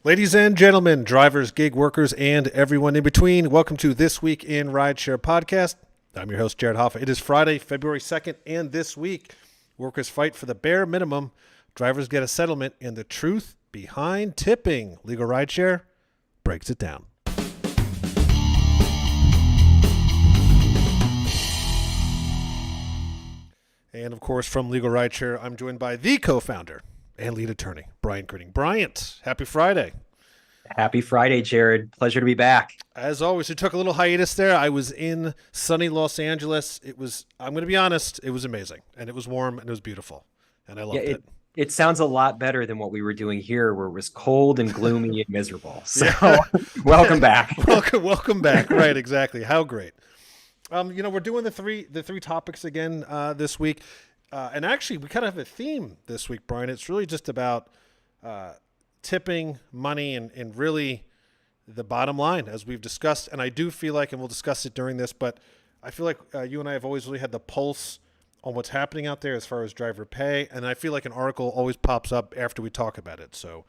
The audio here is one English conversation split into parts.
Ladies and gentlemen, drivers, gig workers, and everyone in between, welcome to This Week in Rideshare podcast. I'm your host, Jared Hoffa. It is Friday, February 2nd, and this week, workers fight for the bare minimum, drivers get a settlement, and the truth behind tipping. Legal Rideshare breaks it down. And of course, from Legal Rideshare, I'm joined by the co-founder and lead attorney, Bryant Gritting. Bryant, happy Friday. Happy Friday, Jared. Pleasure to be back. As always, we took a little hiatus there. I was in sunny Los Angeles. I'm going to be honest, it was amazing. And it was warm and it was beautiful. And I loved it. It sounds a lot better than what we were doing here, where it was cold and gloomy and miserable. So welcome back. welcome back. Right, exactly. How great. We're doing the three topics again this week. And actually, we kind of have a theme this week, Brian. It's really just about tipping, money, and really the bottom line, as we've discussed. And I do feel like, and we'll discuss it during this, but I feel like you and I have always really had the pulse on what's happening out there as far as driver pay. And I feel like an article always pops up after we talk about it. So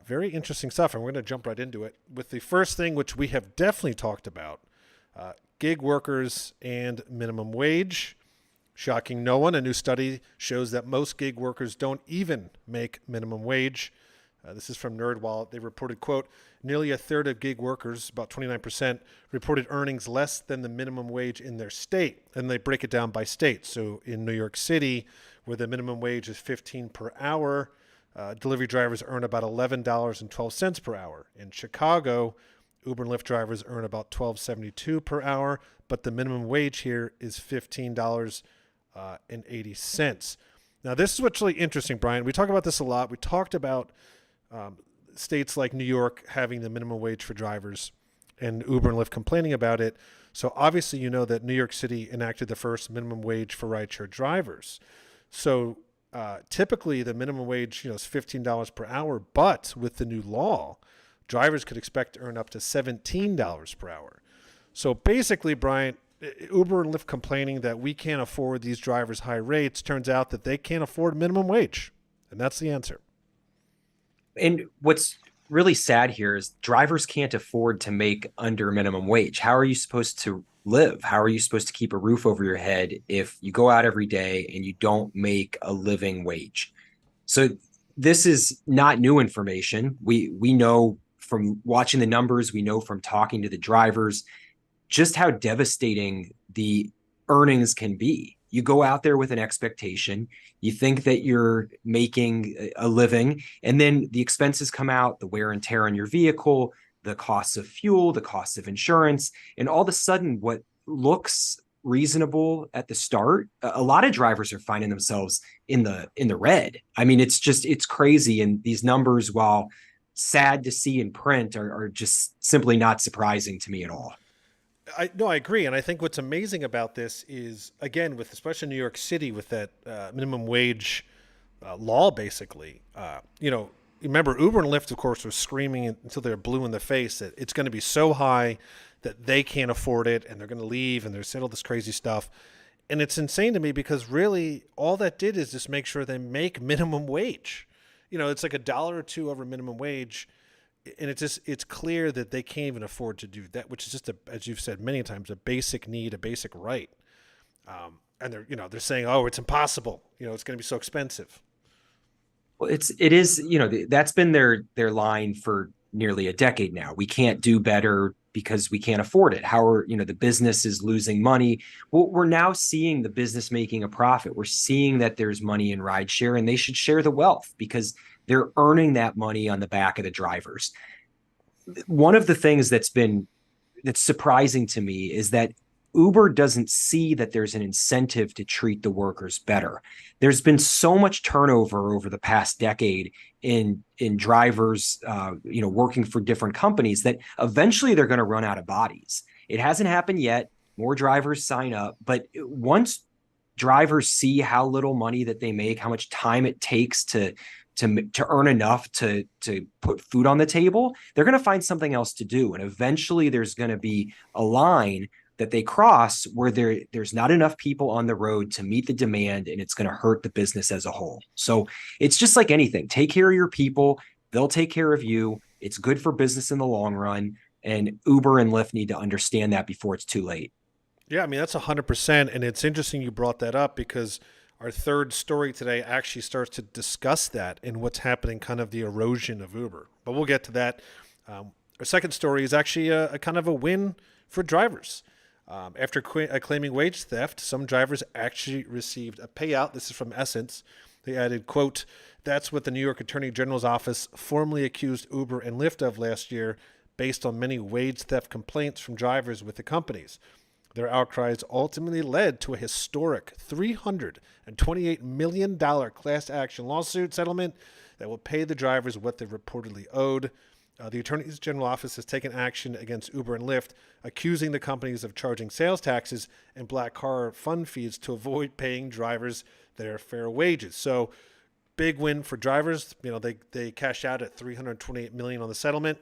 very interesting stuff. And we're going to jump right into it with the first thing, which we have definitely talked about, gig workers and minimum wage. Shocking no one, a new study shows that most gig workers don't even make minimum wage. This is from NerdWallet. They reported, quote, nearly a third of gig workers, about 29%, reported earnings less than the minimum wage in their state. And they break it down by state. So in New York City, where the minimum wage is $15 per hour, delivery drivers earn about $11.12 per hour. In Chicago, Uber and Lyft drivers earn about $12.72 per hour, but the minimum wage here is $15.80. Now, this is what's really interesting, Brian. We talk about this a lot. We talked about states like New York having the minimum wage for drivers and Uber and Lyft complaining about it. So obviously, you know that New York City enacted the first minimum wage for rideshare drivers. So typically the minimum wage, is $15 per hour, but with the new law, drivers could expect to earn up to $17 per hour. So basically, Brian, Uber and Lyft complaining that we can't afford these drivers' high rates, turns out that they can't afford minimum wage. And that's the answer. And what's really sad here is drivers can't afford to make under minimum wage. How are you supposed to live? How are you supposed to keep a roof over your head if you go out every day and you don't make a living wage? So this is not new information. We know from watching the numbers, we know from talking to the drivers, just how devastating the earnings can be. You go out there with an expectation, you think that you're making a living, and then the expenses come out, the wear and tear on your vehicle, the costs of fuel, the costs of insurance, and all of a sudden what looks reasonable at the start, a lot of drivers are finding themselves in the red. I mean, it's crazy. And these numbers, while sad to see in print, are just simply not surprising to me at all. I agree. And I think what's amazing about this is, again, with especially New York City, with that minimum wage law, basically, remember Uber and Lyft, of course, were screaming until they're blue in the face that it's going to be so high that they can't afford it and they're going to leave, and they're saying all this crazy stuff. And it's insane to me because really all that did is just make sure they make minimum wage. It's like $1 or $2 over minimum wage. And it's clear that they can't even afford to do that, which is just as you've said many times, a basic need, a basic right. And they're saying, oh, it's impossible. It's going to be so expensive. Well, it is, that's been their line for nearly a decade now. We can't do better because we can't afford it. How are, the business is losing money. Well, we're now seeing the business making a profit. We're seeing that there's money in rideshare, and they should share the wealth because they're earning that money on the back of the drivers. One of the things that's surprising to me is that Uber doesn't see that there's an incentive to treat the workers better. There's been so much turnover over the past decade in drivers, working for different companies that eventually they're going to run out of bodies. It hasn't happened yet. More drivers sign up, but once drivers see how little money that they make, how much time it takes to earn enough to put food on the table, they're going to find something else to do. And eventually there's going to be a line that they cross where there's not enough people on the road to meet the demand, and it's going to hurt the business as a whole. So it's just like anything. Take care of your people, They'll take care of you. It's good for business in the long run. And Uber and Lyft need to understand that before it's too late. Yeah, I mean, that's 100%. And it's interesting you brought that up because our third story today actually starts to discuss that and what's happening, kind of the erosion of Uber. But we'll get to that. Our second story is actually a kind of a win for drivers. After claiming wage theft, some drivers actually received a payout. This is from Essence. They added, quote, "That's what the New York Attorney General's office formally accused Uber and Lyft of last year based on many wage theft complaints from drivers with the companies. Their outcries ultimately led to a historic $328 million class action lawsuit settlement that will pay the drivers what they reportedly owed. The Attorney General Office has taken action against Uber and Lyft, accusing the companies of charging sales taxes and black car fund fees to avoid paying drivers their fair wages." So, big win for drivers. You know, they cashed out at $328 million on the settlement.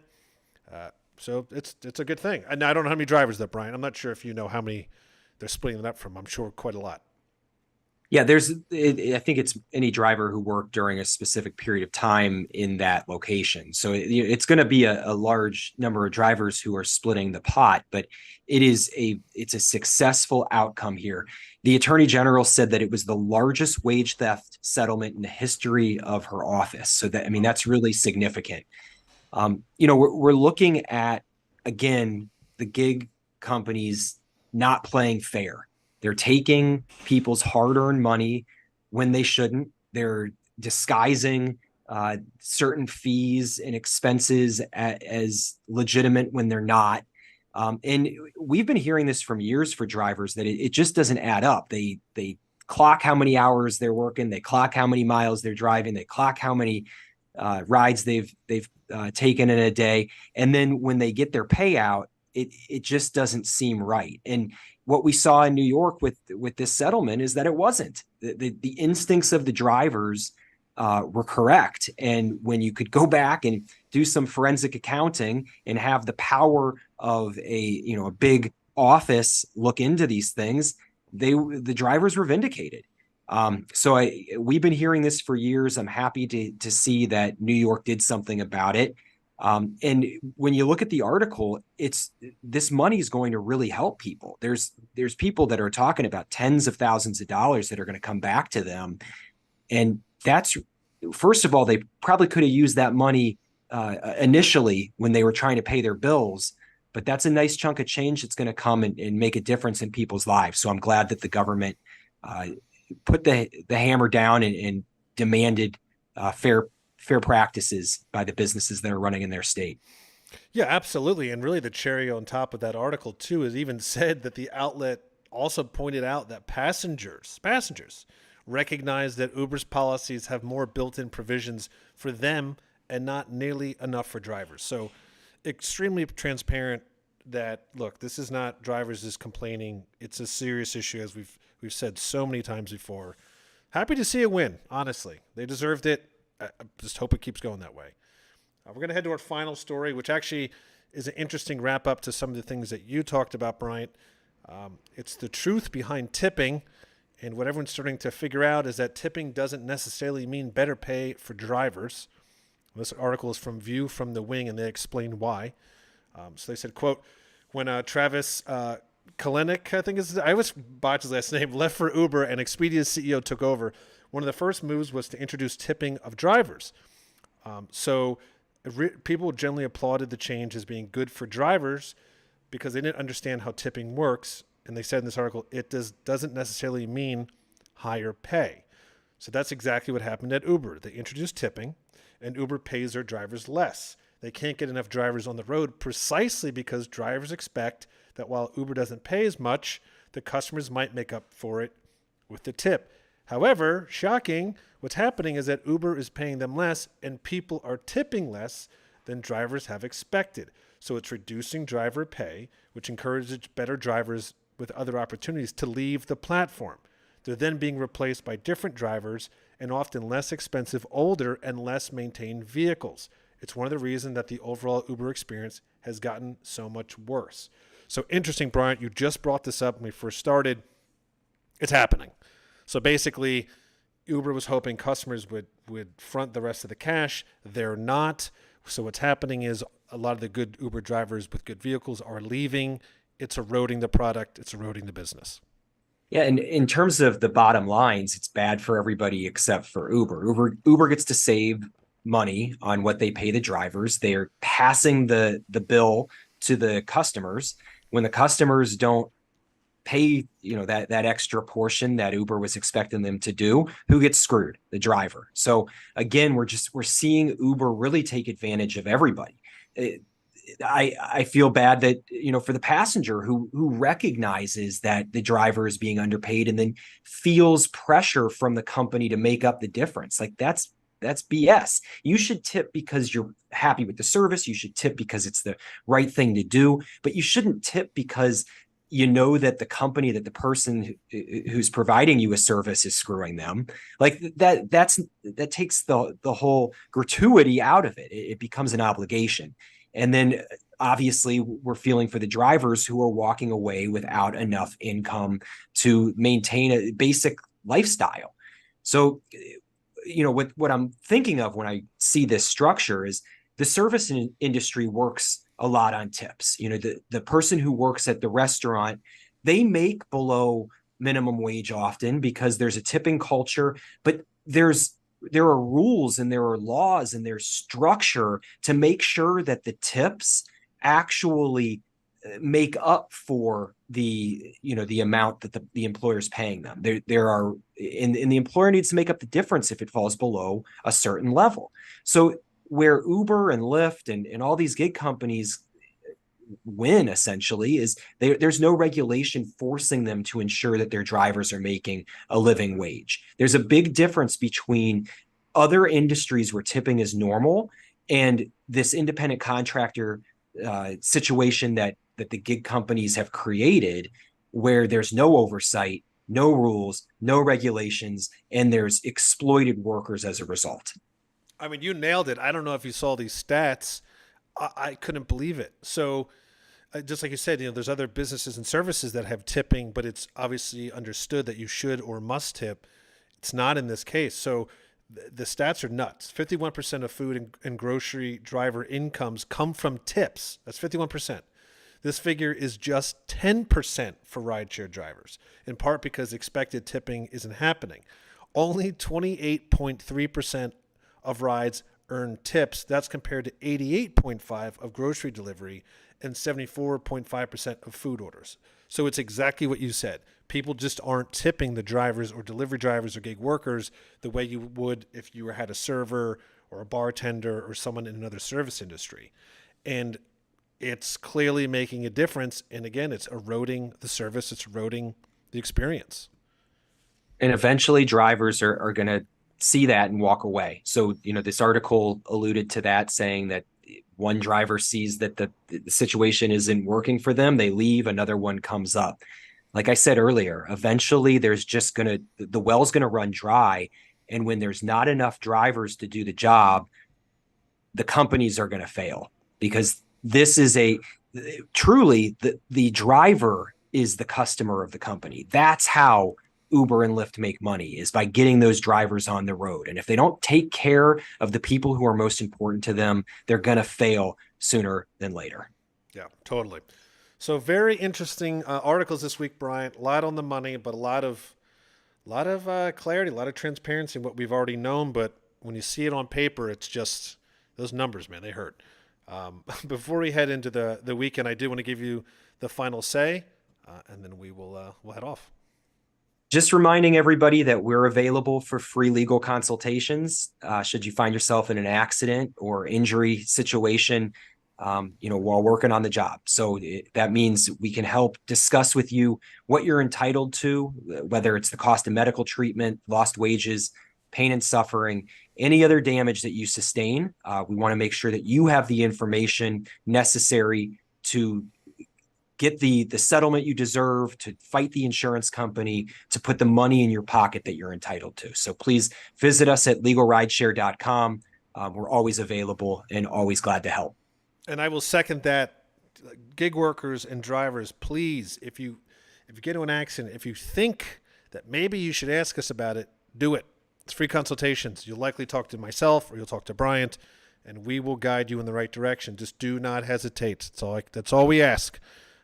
So it's a good thing. And I don't know how many drivers there, Brian. I'm not sure if you know how many they're splitting it up from. I'm sure quite a lot. Yeah, I think it's any driver who worked during a specific period of time in that location. So it's going to be a large number of drivers who are splitting the pot, but it's a successful outcome here. The Attorney General said that it was the largest wage theft settlement in the history of her office. So that, I mean, that's really significant. We're looking at, again, the gig companies not playing fair. They're taking people's hard-earned money when they shouldn't. They're disguising certain fees and expenses as legitimate when they're not. And we've been hearing this from years for drivers that it just doesn't add up. They clock how many hours they're working. They clock how many miles they're driving. They clock how many rides they've taken in a day. And then when they get their payout, it just doesn't seem right. And what we saw in New York with this settlement is that it wasn't. The instincts of the drivers were correct. And when you could go back and do some forensic accounting and have the power of a big office look into these things, the drivers were vindicated. So we've been hearing this for years. I'm happy to see that New York did something about it. And when you look at the article, this money is going to really help people. There's people that are talking about tens of thousands of dollars that are going to come back to them. And that's, first of all, they probably could have used that money initially when they were trying to pay their bills, but that's a nice chunk of change that's going to come and make a difference in people's lives. So I'm glad that the government put the hammer down and demanded fair practices by the businesses that are running in their state. Yeah, absolutely. And really the cherry on top of that article too is even said that the outlet also pointed out that passengers recognize that Uber's policies have more built-in provisions for them and not nearly enough for drivers. So extremely transparent that, look, this is not drivers is complaining. It's a serious issue, as we've said so many times before. Happy to see a win, honestly. They deserved it. I just hope it keeps going that way. We're going to head to our final story, which actually is an interesting wrap up to some of the things that you talked about, Bryant. It's the truth behind tipping. And what everyone's starting to figure out is that tipping doesn't necessarily mean better pay for drivers. This article is from View from the Wing, and they explain why. So they said, quote, when Travis Kalanick, I think I always botch his last name, left for Uber and Expedia's CEO took over, one of the first moves was to introduce tipping of drivers. People generally applauded the change as being good for drivers because they didn't understand how tipping works. And they said in this article, it doesn't necessarily mean higher pay. So that's exactly what happened at Uber. They introduced tipping, and Uber pays their drivers less. They can't get enough drivers on the road precisely because drivers expect that while Uber doesn't pay as much, the customers might make up for it with the tip. However, shocking, what's happening is that Uber is paying them less and people are tipping less than drivers have expected. So it's reducing driver pay, which encourages better drivers with other opportunities to leave the platform. They're then being replaced by different drivers and often less expensive, older, and less maintained vehicles. It's one of the reasons that the overall Uber experience has gotten so much worse. So interesting, Bryant, you just brought this up when we first started. It's happening. So basically, Uber was hoping customers would front the rest of the cash. They're not. So what's happening is a lot of the good Uber drivers with good vehicles are leaving. It's eroding the product. It's eroding the business. Yeah, and in terms of the bottom lines, it's bad for everybody except for Uber. Uber gets to save money on what they pay the drivers. They're passing the bill to the customers. When the customers don't pay, that extra portion that Uber was expecting them to do, who gets screwed? The driver. So again, we're seeing Uber really take advantage of everybody. I feel bad that, for the passenger who recognizes that the driver is being underpaid and then feels pressure from the company to make up the difference. Like that's BS. You should tip because you're happy with the service. You should tip because it's the right thing to do, but you shouldn't tip because you know that the company, that the person who's providing you a service is screwing them. Like that takes the whole gratuity out of it. It becomes an obligation. And then obviously we're feeling for the drivers who are walking away without enough income to maintain a basic lifestyle. So, what I'm thinking of when I see this structure is the service industry works a lot on tips. The person who works at the restaurant, they make below minimum wage often because there's a tipping culture, but there are rules and there are laws and there's structure to make sure that the tips actually make up for the amount that the employer is paying them. There are, and the employer needs to make up the difference if it falls below a certain level. So where Uber and Lyft and all these gig companies win essentially is there's no regulation forcing them to ensure that their drivers are making a living wage. There's a big difference between other industries where tipping is normal and this independent contractor situation that the gig companies have created, where there's no oversight, no rules, no regulations, and there's exploited workers as a result. I mean, you nailed it. I don't know if you saw these stats. I couldn't believe it. So, just like you said, there's other businesses and services that have tipping, but it's obviously understood that you should or must tip. It's not in this case. So, the stats are nuts. 51% of food and grocery driver incomes come from tips. That's 51%. This figure is just 10% for rideshare drivers, in part because expected tipping isn't happening. Only 28.3% of rides earn tips. That's compared to 88.5% of grocery delivery and 74.5% of food orders. So it's exactly what you said. People just aren't tipping the drivers or delivery drivers or gig workers the way you would if you had a server or a bartender or someone in another service industry. And it's clearly making a difference. And again, it's eroding the service. It's eroding the experience. And eventually drivers are going to see that and walk away. So, this article alluded to that, saying that one driver sees that the situation isn't working for them. They leave, another one comes up. Like I said earlier, eventually the well's going to run dry. And when there's not enough drivers to do the job, the companies are going to fail, because this is truly the driver is the customer of the company. That's how Uber and Lyft make money, is by getting those drivers on the road. And if they don't take care of the people who are most important to them, they're going to fail sooner than later. Yeah, totally. So very interesting articles this week, Brian. A lot on the money, but a lot of clarity, a lot of transparency in what we've already known. But when you see it on paper, it's just those numbers, man, they hurt. Before we head into the weekend, I do want to give you the final say, and then we'll head off. Just reminding everybody that we're available for free legal consultations. Should you find yourself in an accident or injury situation, while working on the job. So that means we can help discuss with you what you're entitled to, whether it's the cost of medical treatment, lost wages, pain and suffering, any other damage that you sustain. We want to make sure that you have the information necessary to get the settlement you deserve, to fight the insurance company, to put the money in your pocket that you're entitled to. So please visit us at LegalRideshare.com. We're always available and always glad to help. And I will second that. Gig workers and drivers, please, if you get into an accident, if you think that maybe you should ask us about it, do it. It's free consultations. You'll likely talk to myself or you'll talk to Bryant, and we will guide you in the right direction. Just do not hesitate. That's all we ask.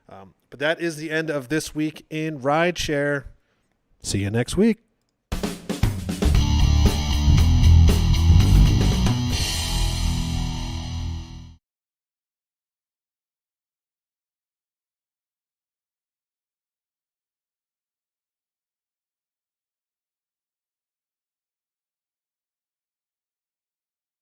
But that is the end of this week in Rideshare. See you next week.